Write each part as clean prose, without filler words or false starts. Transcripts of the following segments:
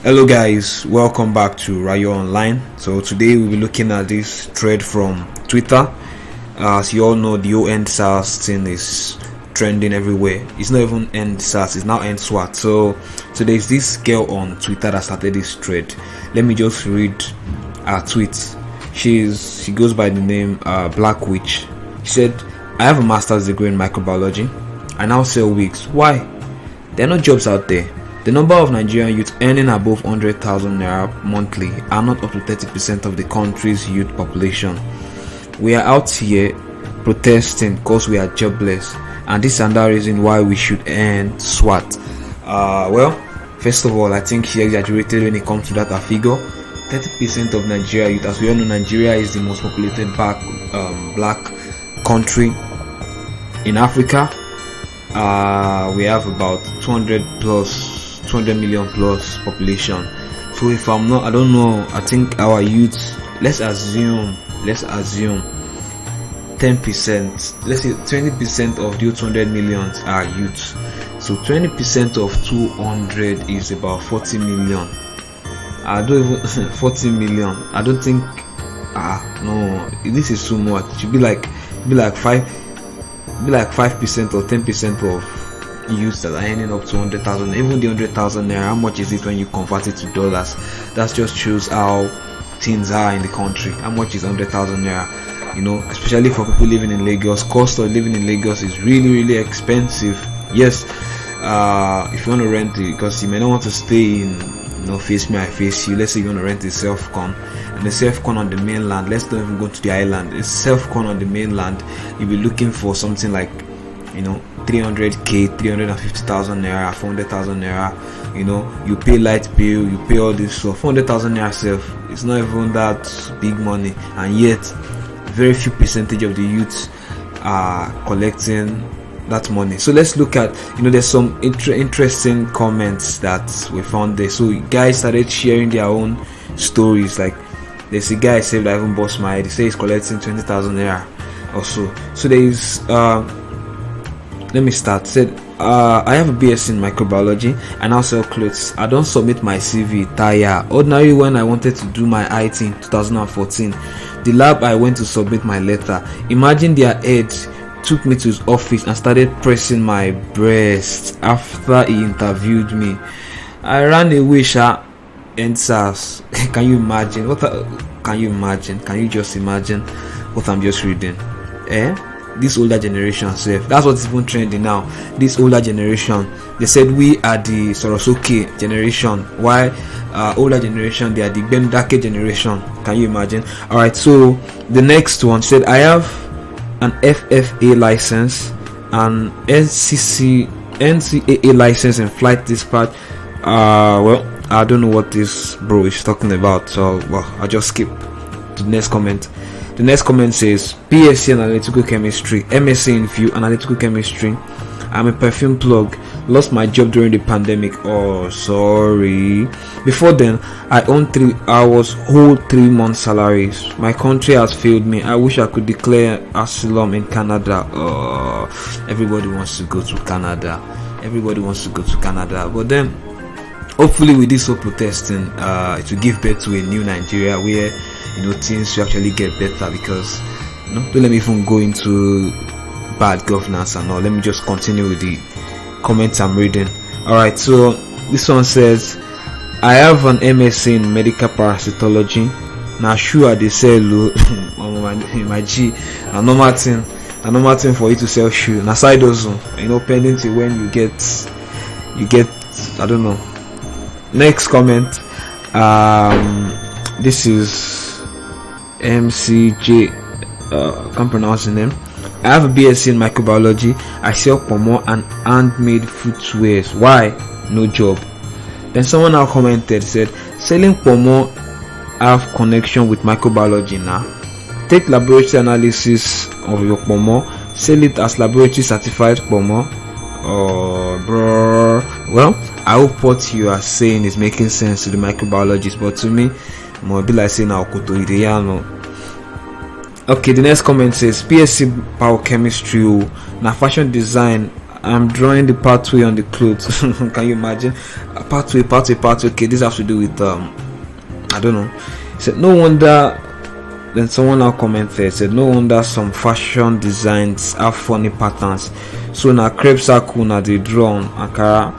Hello guys, welcome back to Rayo Online. So today we'll be looking at this thread from Twitter. As you all know, the whole end SARS thing is trending everywhere. It's not even end SARS, it's now end SWAT. So there's this girl on Twitter that started this thread. Let me just read her tweet. She goes by the name Black Witch. She said, "I have a master's degree in microbiology. I now sell wigs. Why? There are no jobs out there. The number of Nigerian youth earning above 100,000 naira monthly are not up to 30% of the country's youth population. We are out here protesting because we are jobless, and this is another reason why we should end SWAT." Well, first of all, I think she exaggerated when it comes to that figure. 30% of Nigeria youth, as we all know, Nigeria is the most populated black country in Africa. We have about 200 million plus population. So if I'm not, I don't know, I think our youth, let's assume 10%, let's say 20% of the 200 million are youth. So 20% of 200 is about 40 million. I don't even 40 million. I don't think no, this is too much. It should be like 5% or 10% of youths that are earning up to 100,000. Even the 100,000 naira, how much is it when you convert it to dollars? That just shows how things are in the country. How much is 100,000 naira? You know, especially for people living in Lagos. Cost of living in Lagos is really expensive. Yes, if you want to rent it, because you may not want to stay in, face me, I face you. Let's say you want to rent a self-con, and the self-con on the mainland, let's not even go to the island. A self-con on the mainland, you'll be looking for something like 300k, 350,000 naira, 400,000 naira. You pay light bill, you pay all this stuff. 400,000 naira self, it's not even that big money, and yet very few percentage of the youths are collecting that money. So let's look at, there's some interesting comments that we found there. So guys started sharing their own stories. Like there's a guy said, "I even boss my head." He says he's collecting 20,000 naira or so. So there is let me start. Said, "I have a BS in microbiology. I now sell clothes. I don't submit my CV. Tire. Ordinary when I wanted to do my IT in 2014, the lab I went to submit my letter. Imagine their head took me to his office and started pressing my breast after he interviewed me. I ran away, and SARS." Can you imagine? Can you just imagine what I'm just reading? This older generation self, that's what's even trending now. This older generation, they said we are the Sorosoke generation, while older generation, they are the Bendake generation. Can you imagine? Alright, so the next one said, "I have an FFA license, an NCAA license in flight dispatch." Well, I don't know what this bro is talking about, so I'll just skip to the next comment. The next comment says, "BSc in analytical chemistry, MSc in view analytical chemistry. I'm a perfume plug. Lost my job during the pandemic. Oh, sorry. Before then, I owned 3 hours whole 3 months salaries. My country has failed me. I wish I could declare asylum in Canada." Everybody wants to go to Canada. But then, hopefully, with this whole protesting, it will give birth to a new Nigeria where things will actually get better. Because don't let me even go into bad governance and all. Let me just continue with the comments I'm reading. Alright, so this one says, "I have an MSc in medical parasitology. Now sure they sell my G, a normal thing for you to sell shoe. Na side also, pending till when you get I don't know." Next comment, this is MCJ, can't pronounce the name. "I have a BSc in microbiology. I sell pomo and handmade footwear. Why? No job." Then someone now commented, said, "Selling pomo have connection with microbiology now. Take laboratory analysis of your pomo, sell it as laboratory certified pomo." Bro. Well, I hope what you are saying is making sense to the microbiologist, but to me, more be like saying Aokoto Ideyano. Okay, the next comment says, "BSc biochemistry, now fashion design I'm drawing the pathway on the clothes. Can you imagine? Pathway. Okay, this has to do with I don't know. He said no wonder. Then someone now commented, said no wonder some fashion designs have funny patterns. So now crepe circle now they draw on Ankara.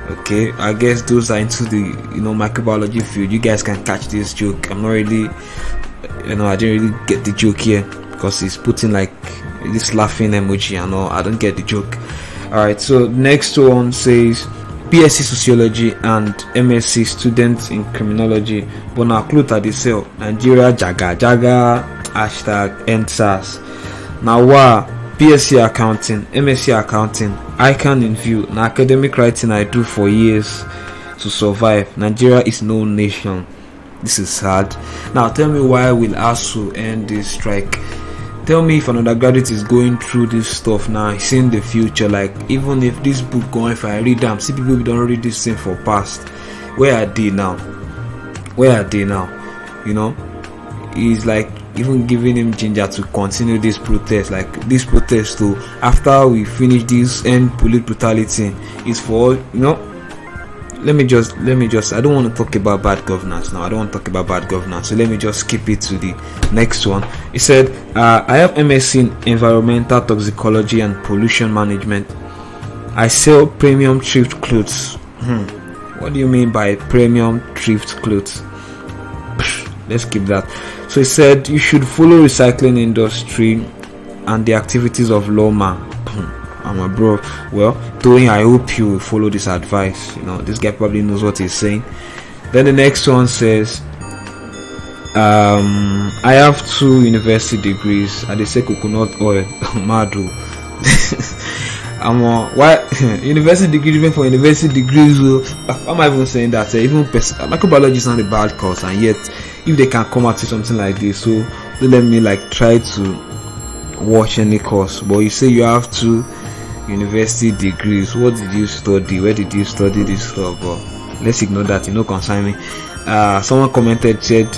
Okay, I guess those are into the microbiology field. You guys can catch this joke. I'm not really, I didn't really get the joke here because he's putting like this laughing emoji. I don't get the joke. All right, so next one says BSc Sociology and MSc students in Criminology. But now clothes at the sale. Nigeria jaga #NSAS. Now BSc Accounting, MSc Accounting, ICANN in view. Now academic writing I do for years to survive. Nigeria is no nation. This is sad. Now tell me why will ASU end this strike? Tell me if an undergraduate is going through this stuff now, seeing the future, like even if this book going, if I read them, see people who don't read this thing for past, where are they now? It's like even giving him ginger to continue this protest, like this protest too, after we finish this end police brutality is for let me just I don't want to talk about bad governance now. So let me just skip it to the next one. He said I have MSc in environmental toxicology and pollution management. I sell premium thrift clothes. What do you mean by premium thrift clothes? Let's keep that. So he said you should follow recycling industry and the activities of lawman. I'm a bro. Well, Tony, I hope you will follow this advice. This guy probably knows what he's saying. Then the next one says I have 2 university degrees and they say coconut oil. Madu. Why university degree? Even for university degrees, why am I even saying that? Even microbiology is not a bad course, and yet if they can come out to something like this, so don't let me like try to watch any course. But you say you have 2 university degrees. What did you study? Where did you study this stuff? But let's ignore that. Concern me. Someone commented, said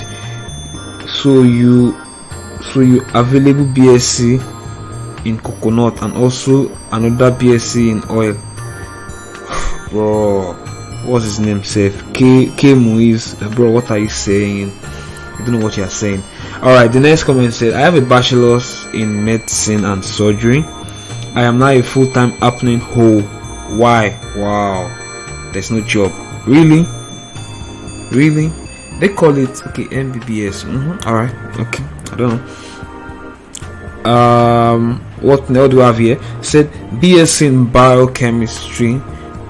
so you available BSc in coconut and also another BSc in oil. Bro, what's his name? Safe K Muiz. Bro, what are you saying? I don't know what you are saying. Alright, the next comment said I have a bachelor's in medicine and surgery. I am now a full-time happening whole. Why? Wow, there's no job. Really? They call it MBBS. Alright, okay, I don't know. What do we have here? Said BSc in biochemistry.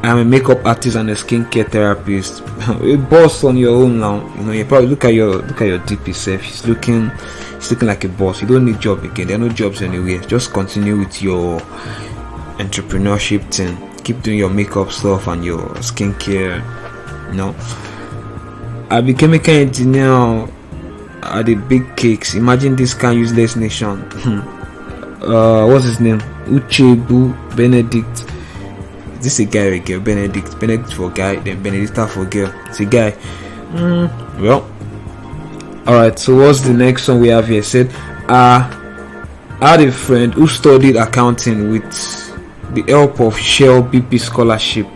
I'm a makeup artist and a skincare therapist. A boss on your own now. You probably look at your DP self. She's looking like a boss. You don't need job again. There are no jobs anywhere. Just continue with your entrepreneurship thing. Keep doing your makeup stuff and your skincare. I became a chemical engineer at the big cakes. Imagine this kind of useless nation. What's his name? Uchebu Benedict. This is a guy or a girl? Benedict for guy, then Benedicta for girl. It's a guy. Well, alright, so what's the next one we have here? Said I had a friend who studied accounting with the help of Shell BP scholarship,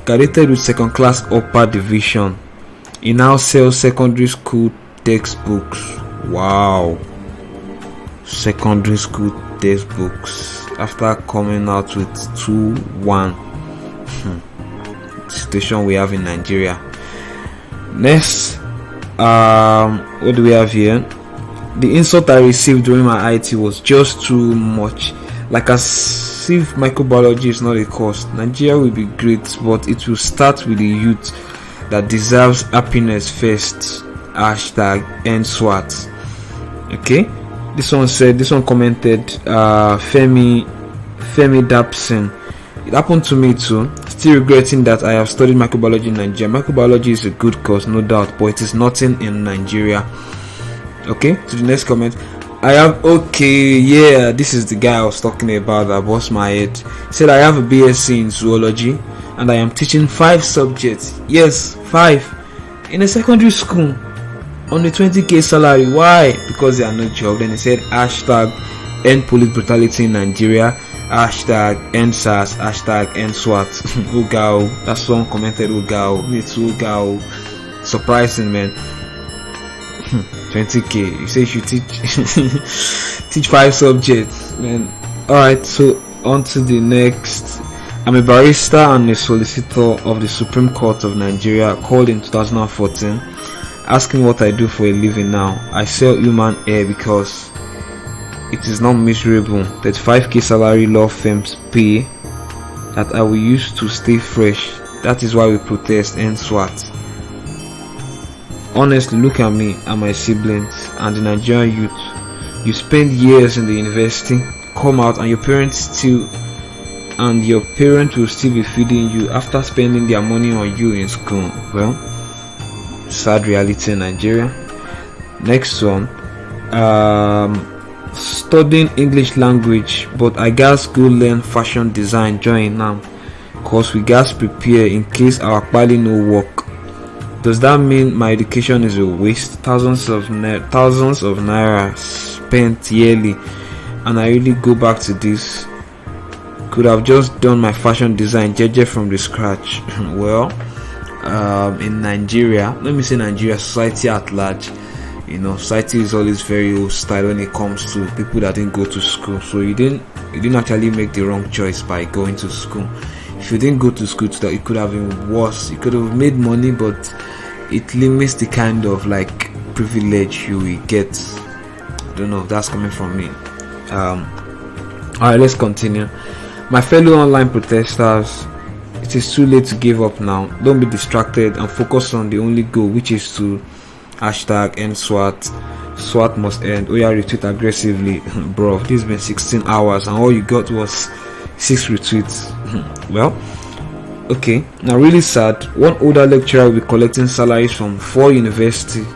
graduated with 2nd class upper division. He now sells secondary school textbooks. Wow, secondary school textbooks after coming out with 2-1. Situation we have in Nigeria. Next, what do we have here? The insult I received during my IT was just too much. Like as if microbiology is not a course. Nigeria will be great, but it will start with the youth that deserves happiness first. #NSWAT. Okay, this one commented, Femi Dapson. It happened to me too. Still regretting that I have studied microbiology in Nigeria. Microbiology is a good course, no doubt, but it is nothing in Nigeria. Okay, to the next comment. This is the guy I was talking about that bust my head. He said I have a BSc in zoology and I am teaching 5 subjects. Yes, 5 in a secondary school on the 20k salary. Why? Because there are no jobs. Then he said #end police brutality in Nigeria. Hashtag NSAS, hashtag NSWAT. Ugao. That's someone commented Ugao. It's Ugao. Surprising, man. 20k. You say you should teach 5 subjects, man. Alright, so on to the next. I'm a barrister and a solicitor of the Supreme Court of Nigeria, called in 2014, asking what I do for a living now. I sell human hair because it is not miserable. 35k salary law firms pay that I will use to stay fresh. That is why we protest and SWAT. Honestly, look at me and my siblings and the Nigerian youth. You spend years in the university, come out, and your parents will still be feeding you after spending their money on you in school. Well, sad reality in Nigeria. Next one. Studying English language, but I guess go learn fashion design join now, cause we guys prepare in case our pali no work. Does that mean my education is a waste? Thousands of naira spent yearly, and I really go back to this? Could have just done my fashion design jeje from the scratch. Well, in Nigeria, let me say Nigeria, society at large, society is always very hostile when it comes to people that didn't go to school. So you didn't actually make the wrong choice by going to school. If you didn't go to school, it could have been worse. You could have made money, but it limits the kind of like privilege you will get. I don't know if that's coming from me. Alright, let's continue. My fellow online protesters, it is too late to give up now. Don't be distracted and focus on the only goal, which is to hashtag end SWAT. SWAT must end. Oh yeah, retweet aggressively. Bro, this has been 16 hours and all you got was 6 retweets. Well, okay, now really sad. One older lecturer will be collecting salaries from 4 universities.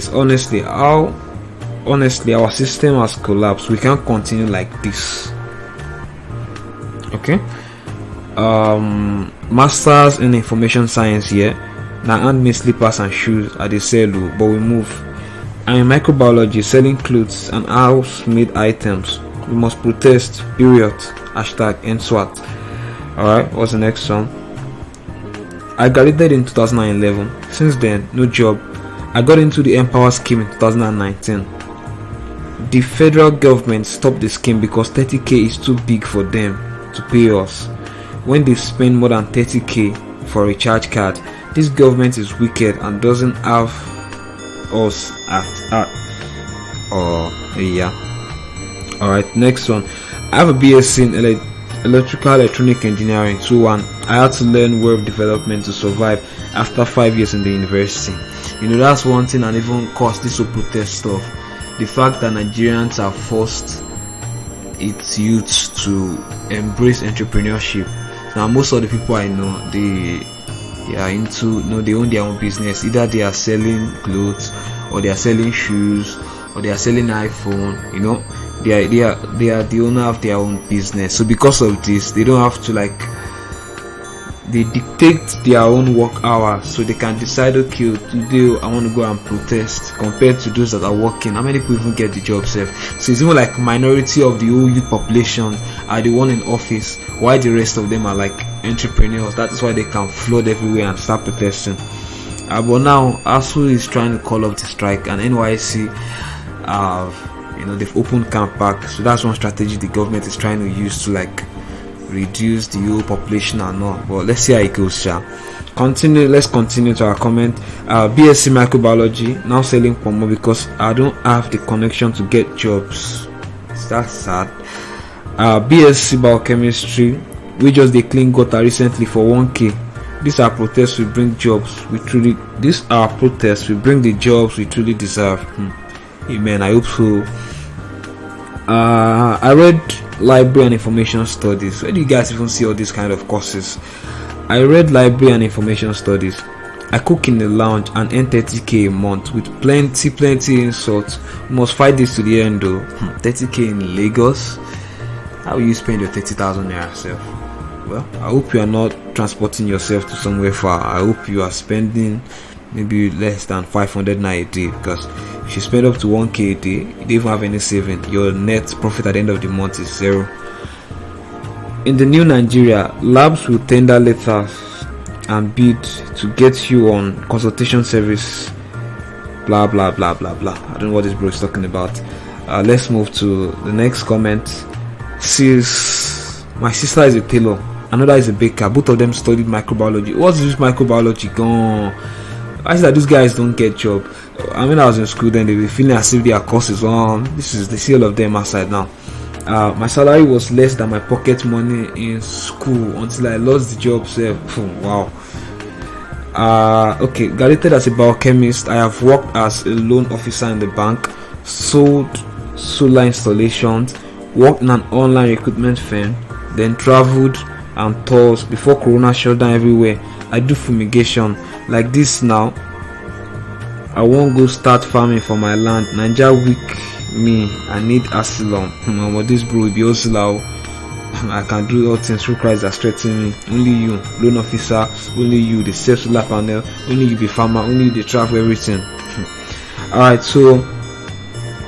Honestly, our system has collapsed. We can't continue like this. Okay. Masters in information science here. Now hand me slippers and shoes at the sell, but we move. I'm in microbiology, selling clothes and house-made items. We must protest, period. Hashtag NSWAT. Alright, what's the next one? I graduated in 2011. Since then, no job. I got into the Empower scheme in 2019. The federal government stopped the scheme because 30k is too big for them to pay us. When they spend more than 30k for a recharge card, this government is wicked and doesn't have us at yeah. Alright, next one. I have a BSc in electrical electronic engineering 2-1. I had to learn web development to survive after 5 years in the university. That's one thing, and even caused this whole protest stuff. The fact that Nigerians have forced its youths to embrace entrepreneurship. Now most of the people I know, they are into, they own their own business. Either they are selling clothes, or they are selling shoes, or they are selling iPhone. They are the owner of their own business. So because of this, they don't have to they dictate their own work hours, so they can decide, okay, today I want to go and protest, compared to those that are working. How many people even get the job safe? So it's even like minority of the whole youth population are the one in office, while the rest of them are like entrepreneurs. That is why they can flood everywhere and start protesting. But now ASU is trying to call off the strike, and NYC they've opened camp back. So that's one strategy the government is trying to use to reduce the whole population and all. But let's see how it goes. Let's continue to our comment. BSc microbiology, now selling pomo because I don't have the connection to get jobs. That's sad. BSc biochemistry, we just clean gutter recently for 1k. These are protests will bring jobs. These are protests will bring the jobs we truly deserve. Amen. I hope so. I read library and information studies. Where do you guys even see all these kind of courses? I read library and information studies. I cook in the lounge and earn 30k a month with plenty insults. We must fight this to the end though. 30k in Lagos? How will you spend your 30,000 naira yourself? Well, I hope you are not transporting yourself to somewhere far. I hope you are spending maybe less than 500 naira a day, because if you spend up to 1k a day, you don't even have any saving. Your net profit at the end of the month is zero. In the new Nigeria, labs will tender letters and bid to get you on consultation service, blah blah blah blah blah. I don't know what this bro is talking about. Let's move to the next comment. Says my sister is a tailor, another is a baker, both of them studied microbiology. What's this microbiology gone? I said that these guys don't get job. I mean, I was in school then, they were feeling as if their courses on. This is the seal of them outside now. My salary was less than my pocket money in school until I lost the job. So, wow. Okay, graduated as a biochemist. I have worked as a loan officer in the bank, sold solar installations, worked in an online recruitment firm, then traveled and tours before Corona shut down everywhere. I do fumigation like this now. I won't go start farming for my land. Nigeria weak me. I need asylum. But this bro will be also I can do all things through Christ that strengthens me. Only you, loan officer. Only you, the self solar panel. Only you, be farmer. Only you, the travel everything. Alright, so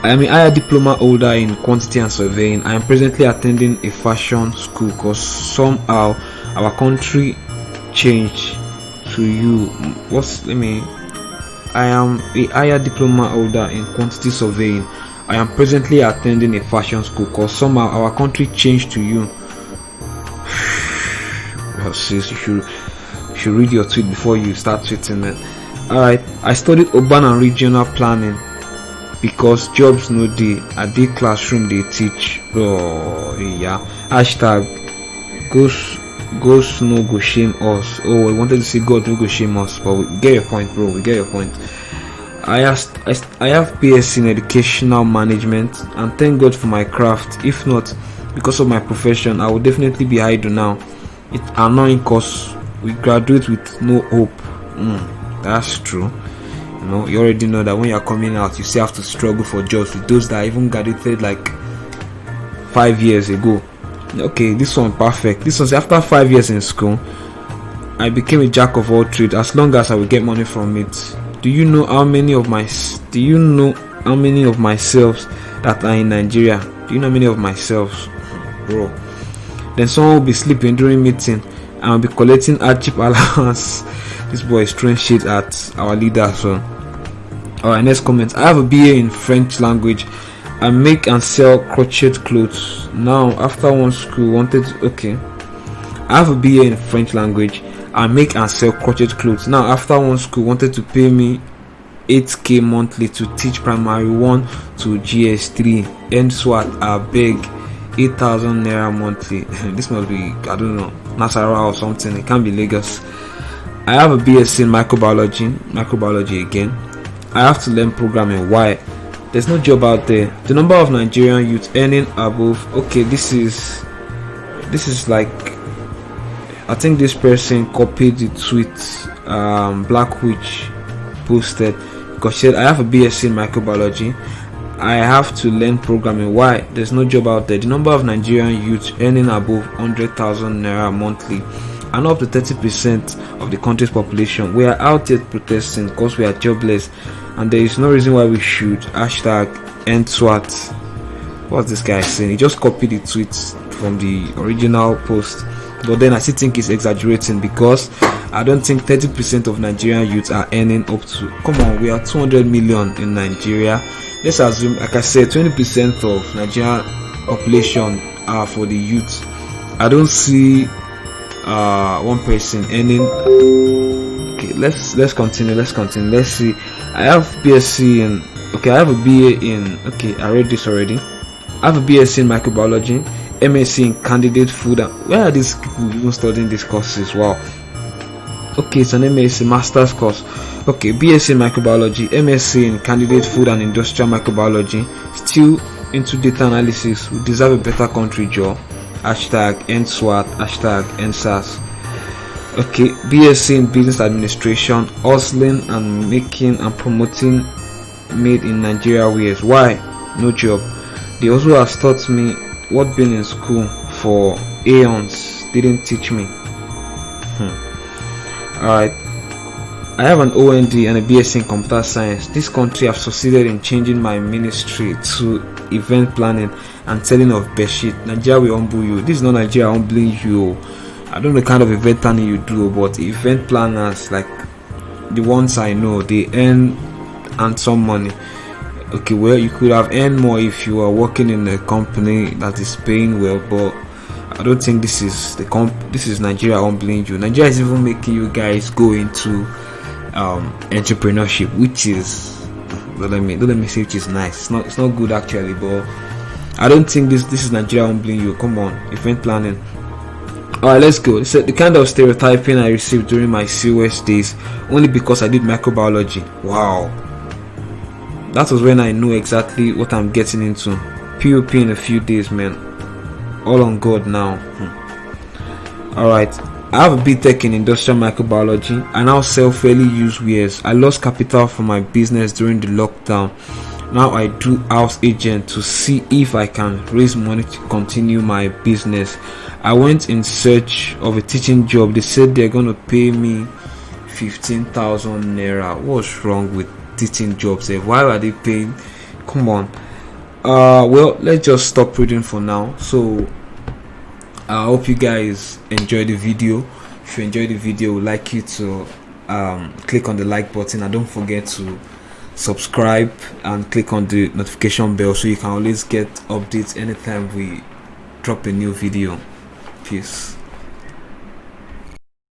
I am a higher diploma holder in quantity and surveying. I am presently attending a fashion school because somehow our country changed to you. I am a higher diploma holder in quantity surveying. I am presently attending a fashion school because somehow our country changed to you. Well, sis, you should read your tweet before you start tweeting it. Alright, I studied urban and regional planning because jobs no day. At the classroom they teach. Oh yeah. Hashtag Ghost no go shame us. Oh, I wanted to say God no go shame us, but we get your point, bro. We get your point. I have BSc in educational management, and thank God for my craft. If not because of my profession, I would definitely be idle now. It's annoying cause we graduate with no hope. That's true. You know, you already know that when you're coming out, you still have to struggle for jobs with those that even graduated like 5 years ago. Okay, this one perfect. This was after 5 years in school. I became a jack of all trades as long as I will get money from it. Do you know how many of myself that are in Nigeria? Do you know how many of myself, bro? Then someone will be sleeping during meeting and I'll be collecting hardship allowance. This boy is throwing shit at our leader. So alright, next comment. I have a BA in French language. I make and sell crochet clothes. Now after one school wanted to, okay. I have a BA in French language. I make and sell crochet clothes. Now after one school wanted to pay me 8k monthly to teach primary 1 to GS3 and SWAT. I beg 8,000 naira monthly. This must be, I don't know, Nasarawa or something. It can't be Lagos. I have a BSc in microbiology again. I have to learn programming. Why? There's no job out there. The number of Nigerian youth earning above, okay, this is like, I think this person copied the tweet Black Witch posted, because she said I have a BSc in microbiology. I have to learn programming. Why? There's no job out there. The number of Nigerian youth earning above 100,000 naira monthly and up to 30% of the country's population. We are out here protesting because we are jobless, and there is no reason why we should. Hashtag end SWAT. What's this guy saying? He just copied the tweets from the original post, but then I still think he's exaggerating, because I don't think 30% of Nigerian youth are earning up to, come on, we are 200 million in Nigeria. Let's assume, like I said, 20% of Nigerian population are for the youth. I don't see one person earning. Okay, let's continue. Let's see. I have BSc in, okay, I have a BA in, okay, I read this already. I have a BSc in microbiology, MSc in candidate food. Where are these people even studying these courses? Wow. Okay, it's an MSc master's course. Okay, BSc in microbiology, MSc in candidate food and industrial microbiology. Still into data analysis. We deserve a better country, Joe. Hashtag end SWAT. Hashtag end SARS. Okay, BSc in business administration, hustling and making and promoting made in Nigeria ways. Why? No job. They also have taught me what being in school for aeons didn't teach me. Alright, I have an OND and a BSc in computer science. This country have succeeded in changing my ministry to event planning and selling of bedsheet. Nigeria will humble you. This is not Nigeria humbling you. I don't know the kind of event planning you do, but event planners like the ones I know, they earn some money. Okay, well, you could have earned more if you are working in a company that is paying well, but I don't think this is this is Nigeria humbling you. Nigeria is even making you guys go into entrepreneurship, which is don't let me say which is nice. It's not good actually, but I don't think this is Nigeria humbling you. Come on, event planning. Alright, let's go. So the kind of stereotyping I received during my COS days, only because I did microbiology. Wow, that was when I knew exactly what I'm getting into. POP in a few days, man. All on God now. Alright, I have a BTech in industrial microbiology. I now sell fairly used wares. I lost capital for my business during the lockdown. Now I do house agent to see if I can raise money to continue my business. I went in search of a teaching job. They said they're gonna pay me 15,000 naira. What's wrong with teaching jobs? Why are they paying? Come on. Well, let's just stop reading for now. So I hope you guys enjoyed the video. If you enjoyed the video, I would like you to click on the like button, and don't forget to subscribe and click on the notification bell so you can always get updates anytime we drop a new video. Peace.